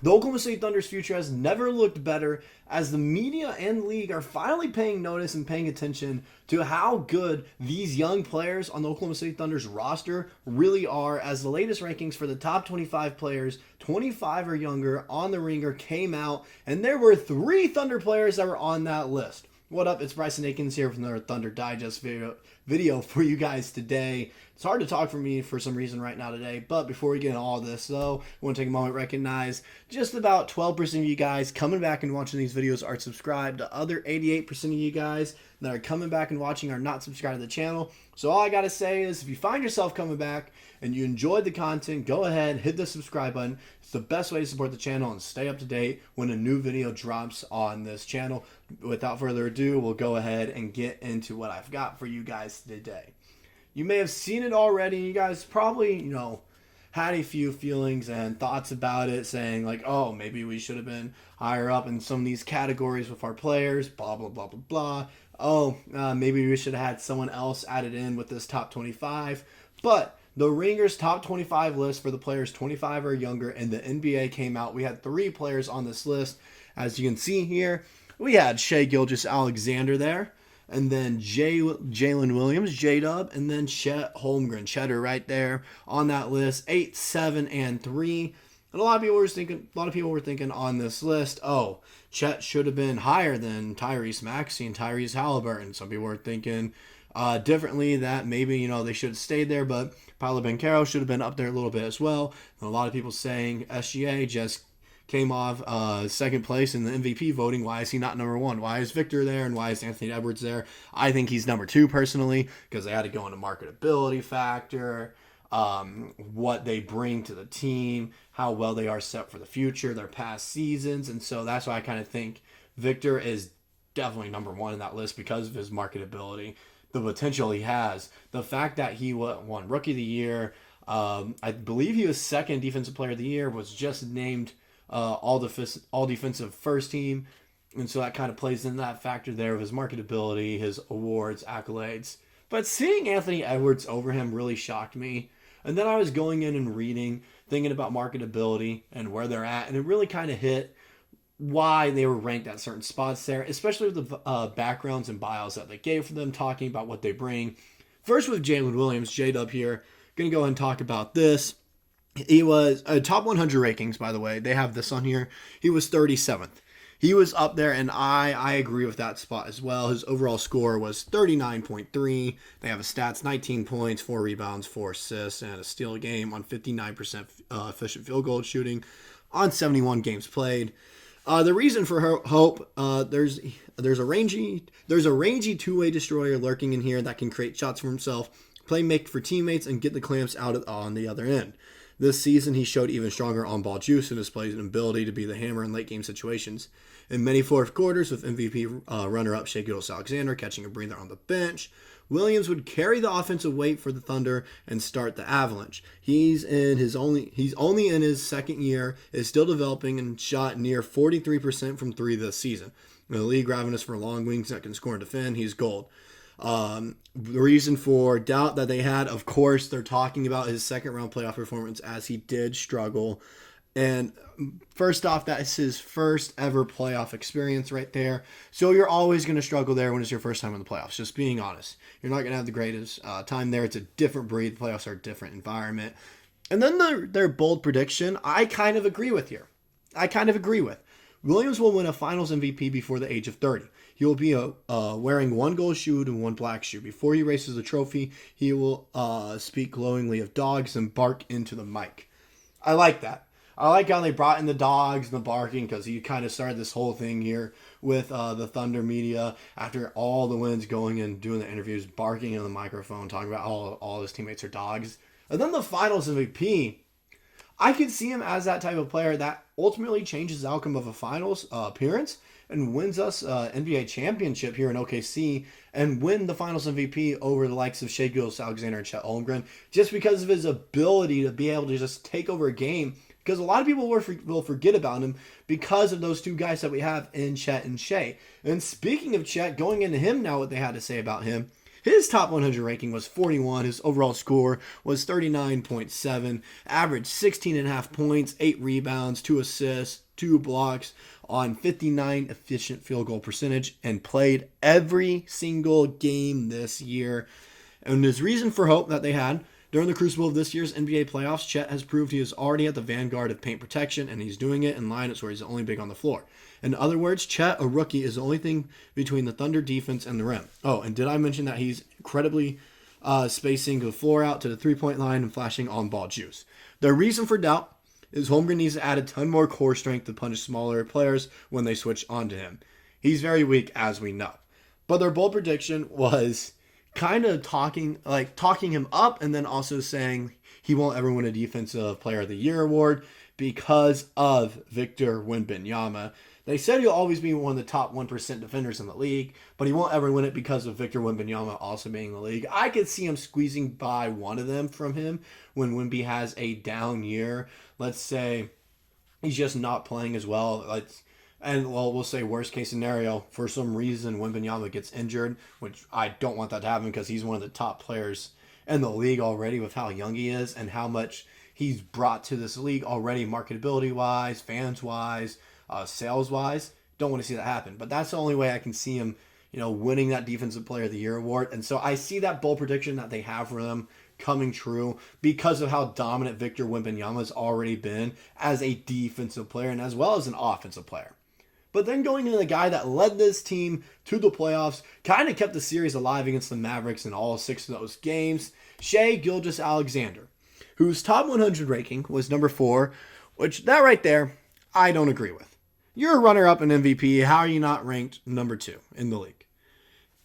The Oklahoma City Thunder's future has never looked better as the media and league are finally paying notice and paying attention to how good these young players on the Oklahoma City Thunder's roster really are, as the latest rankings for the top 25 players, 25 or younger, on the Ringer came out, and there were 3 Thunder players that were on that list. What up? It's Bryson Akins here from the Thunder Digest video for you guys today. It's hard to talk for me for some reason right now today, but before we get into all this, though, I want to take a moment to recognize just about 12% of you guys coming back and watching these videos are subscribed. The other 88% of you guys that are coming back and watching are not subscribed to the channel. So all I got to say is if you find yourself coming back and you enjoyed the content, go ahead, hit the subscribe button. It's the best way to support the channel and stay up to date when a new video drops on this channel. Without further ado, we'll go ahead and get into what I've got for you guys today. You may have seen it already. You guys probably, had a few feelings and thoughts about it, saying like, oh, maybe we should have been higher up in some of these categories with our players, blah, blah, blah, blah, blah. Oh, maybe we should have had someone else added in with this top 25. But the Ringer's top 25 list for the players 25 or younger in the NBA came out. We had 3 players on this list. As you can see here, we had Shai Gilgeous-Alexander there. And then Jalen Williams, J-Dub, and then Chet Holmgren, Cheddar right there on that list, 8, 7, and 3. And a lot of people were thinking on this list, oh, Chet should have been higher than Tyrese Maxey and Tyrese Halliburton. Some people were thinking differently, that maybe they should have stayed there, but Paolo Banchero should have been up there a little bit as well. And a lot of people saying SGA just came off second place in the MVP voting. Why is he not number 1? Why is Victor there, and why is Anthony Edwards there? I think he's number 2 personally, because they had to go into marketability factor, what they bring to the team, how well they are set for the future, their past seasons. And so that's why I kind of think Victor is definitely number 1 in that list because of his marketability, the potential he has, the fact that he won Rookie of the Year. I believe he was 2nd Defensive Player of the Year, was just named all defensive first team, and so that kind of plays in that factor there of his marketability, his awards, accolades. But seeing Anthony Edwards over him really shocked me. And then I was going in and reading, thinking about marketability and where they're at, and it really kind of hit why they were ranked at certain spots there, especially with the backgrounds and bios that they gave for them, talking about what they bring. First with Jalen Williams, J-Dub here, going to go ahead and talk about this. He was top 100 rankings, by the way. They have this on here. He was 37th. He was up there, and I agree with that spot as well. His overall score was 39.3. They have his stats: 19 points, 4 rebounds, 4 assists, and a steal a game on 59% efficient field goal shooting on 71 games played. The reason for hope, there's a rangy two-way destroyer lurking in here that can create shots for himself, play make for teammates, and get the clamps out on the other end. This season, he showed even stronger on-ball juice and displayed an ability to be the hammer in late-game situations. In many fourth quarters, with MVP runner-up Shai Gilgeous-Alexander catching a breather on the bench, Williams would carry the offensive weight for the Thunder and start the Avalanche. He's only in his 2nd year, is still developing, and shot near 43% from 3 this season. In the league ravenous for long wings that can score and defend, he's gold. The reason for doubt that they had, of course, they're talking about his 2nd-round playoff performance, as he did struggle. And first off, that's his first ever playoff experience right there. So you're always going to struggle there when it's your first time in the playoffs, just being honest. You're not going to have the greatest time there. It's a different breed. The playoffs are a different environment. And then their bold prediction, I kind of agree with here. Williams will win a finals MVP before the age of 30. He will be wearing 1 gold shoe and 1 black shoe. Before he races the trophy, he will speak glowingly of dogs and bark into the mic. I like that. I like how they brought in the dogs and the barking, because he kind of started this whole thing here with the Thunder media after all the wins, going and doing the interviews, barking in the microphone, talking about all his teammates are dogs. And then the finals MVP, I could see him as that type of player that ultimately changes the outcome of a finals appearance and wins us NBA championship here in OKC and win the finals MVP over the likes of Shai Gilgeous-Alexander and Chet Holmgren, just because of his ability to be able to just take over a game. Because a lot of people will forget about him because of those 2 guys that we have in Chet and Shai. And speaking of Chet, going into him now, what they had to say about him, His top 100 ranking was 41. His overall score was 39.7. Averaged 16.5 points, 8 rebounds, 2 assists, 2 blocks on 59 efficient field goal percentage, and played every single game this year. And his reason for hope that they had during the crucible of this year's NBA playoffs, Chet has proved he is already at the vanguard of paint protection, and he's doing it in lineups where he's the only big on the floor. In other words, Chet, a rookie, is the only thing between the Thunder defense and the rim. Oh, and did I mention that he's incredibly spacing the floor out to the three-point line and flashing on-ball juice? The reason for doubt is Holmgren needs to add a ton more core strength to punish smaller players when they switch onto him. He's very weak, as we know. But their bold prediction was kind of talking him up, and then also saying he won't ever win a Defensive Player of the Year award because of Victor Wembanyama. They said he'll always be one of the top 1% defenders in the league, but he won't ever win it because of Victor Wembanyama also being in the league. I could see him squeezing by one of them from him when Wemby has a down year. Let's say he's just not playing as well. We'll say worst case scenario, for some reason Wembanyama gets injured, which I don't want that to happen because he's one of the top players in the league already with how young he is and how much he's brought to this league already, marketability-wise, fans-wise, sales-wise. Don't want to see that happen. But that's the only way I can see him, winning that Defensive Player of the Year award. And so I see that bold prediction that they have for them coming true because of how dominant Victor Wembanyama has already been as a defensive player and as well as an offensive player. But then going into the guy that led this team to the playoffs, kind of kept the series alive against the Mavericks in all 6 of those games, Shai Gilgeous-Alexander, whose top 100 ranking was number 4, which that right there, I don't agree with. You're a runner-up in MVP. How are you not ranked number 2 in the league?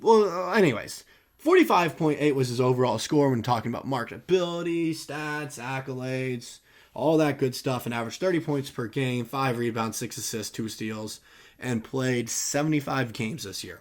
Well, anyways, 45.8 was his overall score when talking about marketability, stats, accolades, all that good stuff, and averaged 30 points per game, 5 rebounds, 6 assists, 2 steals, and played 75 games this year.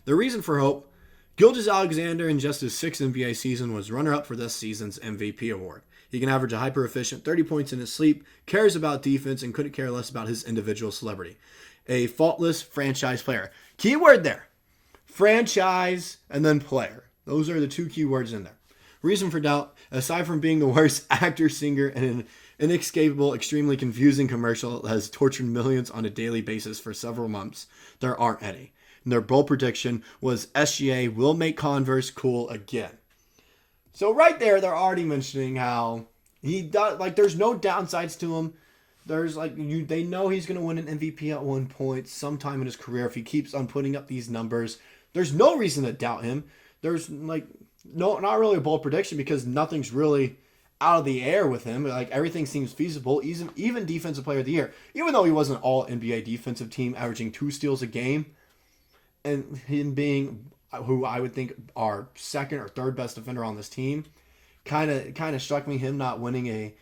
The reason for hope, Gilgeous-Alexander in just his 6th NBA season was runner-up for this season's MVP award. He can average a hyper-efficient 30 points in his sleep, cares about defense, and couldn't care less about his individual celebrity. A faultless franchise player. Keyword there. Franchise and then player. Those are the 2 keywords in there. Reason for doubt, aside from being the worst actor, singer, and an inescapable, extremely confusing commercial that has tortured millions on a daily basis for several months, there aren't any. And their bold prediction was SGA will make Converse cool again. So right there, they're already mentioning how he does, there's no downsides to him. There's they know he's going to win an MVP at one point sometime in his career if he keeps on putting up these numbers. There's no reason to doubt him. There's not really a bold prediction because nothing's really out of the air with him. Everything seems feasible, even Defensive Player of the Year. Even though he wasn't all NBA defensive team, averaging 2 steals a game, and him being who I would think our 2nd or 3rd best defender on this team, kind of struck me. Him not winning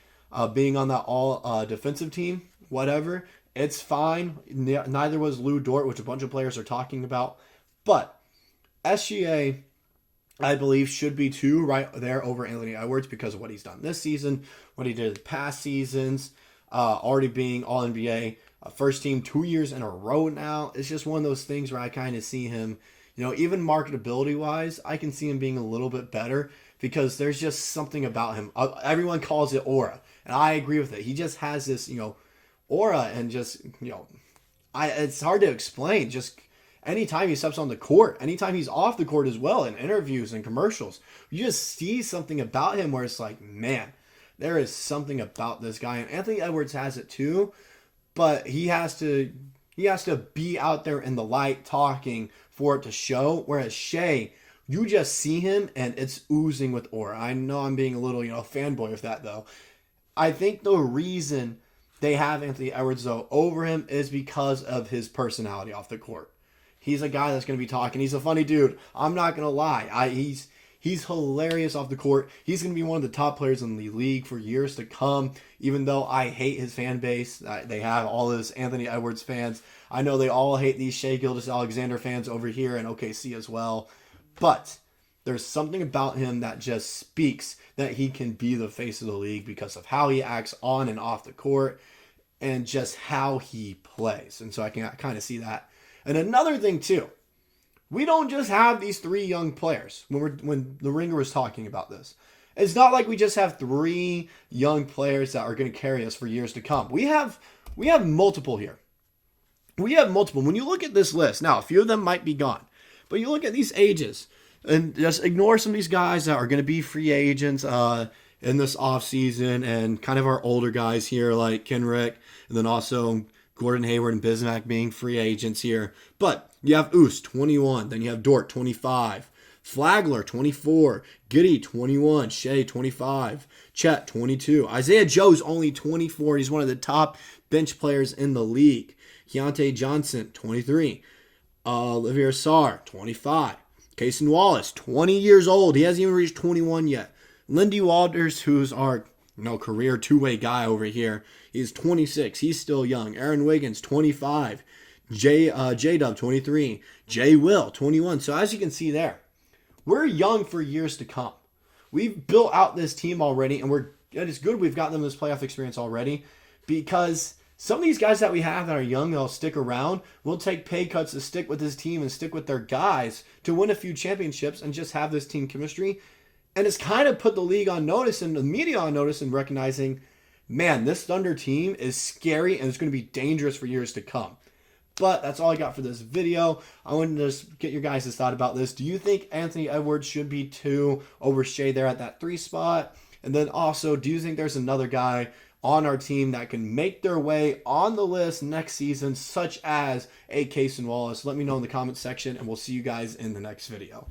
being on that all defensive team, whatever. It's fine. Neither was Lou Dort, which a bunch of players are talking about, but SGA, I believe, should be 2 right there over Anthony Edwards because of what he's done this season, what he did the past seasons, already being All-NBA, first team 2 years in a row now. It's just one of those things where I kind of see him, even marketability-wise, I can see him being a little bit better because there's just something about him. Everyone calls it aura, and I agree with it. He just has this, aura and just, it's hard to explain. Just anytime he steps on the court, anytime he's off the court as well, in interviews and commercials, you just see something about him where it's like, man, there is something about this guy. And Anthony Edwards has it too, but he has to be out there in the light talking for it to show. Whereas Shai, you just see him and it's oozing with aura. I know I'm being a little, fanboy of that though. I think the reason they have Anthony Edwards though over him is because of his personality off the court. He's a guy that's going to be talking. He's a funny dude. I'm not going to lie. He's hilarious off the court. He's going to be one of the top players in the league for years to come, even though I hate his fan base. They have all this Anthony Edwards fans. I know they all hate these Shai Gilgeous-Alexander fans over here in OKC as well. But there's something about him that just speaks that he can be the face of the league because of how he acts on and off the court and just how he plays. And so I can kind of see that. And another thing too, We don't just have these 3 young players when the Ringer was talking about this. It's not like we just have 3 young players that are going to carry us for years to come. We have multiple here. We have multiple. When you look at this list, now a few of them might be gone, but you look at these ages and just ignore some of these guys that are going to be free agents in this offseason, and kind of our older guys here like Kenrick, and then also Gordon Hayward and Bismack being free agents here. But you have Oos, 21. Then you have Dort, 25. Flagler, 24. Giddey, 21. Shai, 25. Chet, 22. Isaiah Joe's only 24. He's one of the top bench players in the league. Keontae Johnson, 23. Olivier Sarr, 25. Cason Wallace, 20 years old. He hasn't even reached 21 yet. Lindy Walters, who's our career two-way guy over here, he's 26. He's still young. Aaron Wiggins, 25. J-Dub, 23. J. Will, 21. So as you can see there, we're young for years to come. We've built out this team already, and it is good we've gotten them this playoff experience already, because some of these guys that we have that are young, they'll stick around, will take pay cuts to stick with this team and stick with their guys to win a few championships and just have this team chemistry. And it's kind of put the league on notice and the media on notice and recognizing, man, this Thunder team is scary and it's going to be dangerous for years to come. But that's all I got for this video. I wanted to just get your guys' thought about this. Do you think Anthony Edwards should be 2 over Shai there at that 3 spot? And then also, do you think there's another guy on our team that can make their way on the list next season, such as a Cason Wallace? Let me know in the comment section, and we'll see you guys in the next video.